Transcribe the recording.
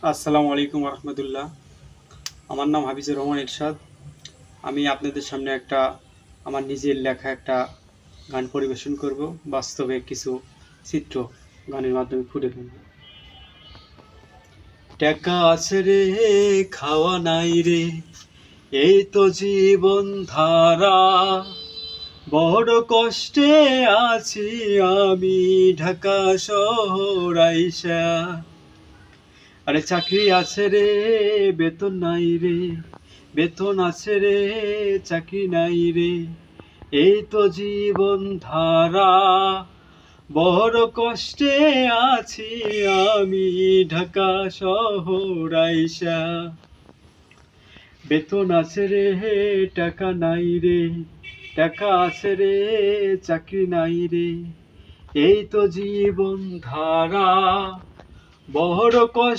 আসসালামু আলাইকুম রহমতুল্লাহ। আমার নাম হাফিজুর রহমান ইরশাদ। আমি আপনাদের সামনে আমার নিজের লেখা একটা গান পরিবেশন করব। বাস্তবে কিছু চিত্র গানের মাধ্যমে ফুটে তুলব। টাকা আছে রে, খাওয়া নাই রে, এই তো জীবন ধারা। বড় কষ্টে আছি আমি ঢাকা শহর আইসা। আরে চাকরি আছে রে, বেতন নাই রে, বেতন আছে রে, চাকরি নাই রে, এই তো জীবন ধারা। বড় কষ্টে আছি আমি ঢাকা শহর আইসা। বেতন আছে রে, টাকা নাই রে, টাকা আছে রে, চাকরি নাই রে, এই তো জীবন ধারা। বড় কষ্ট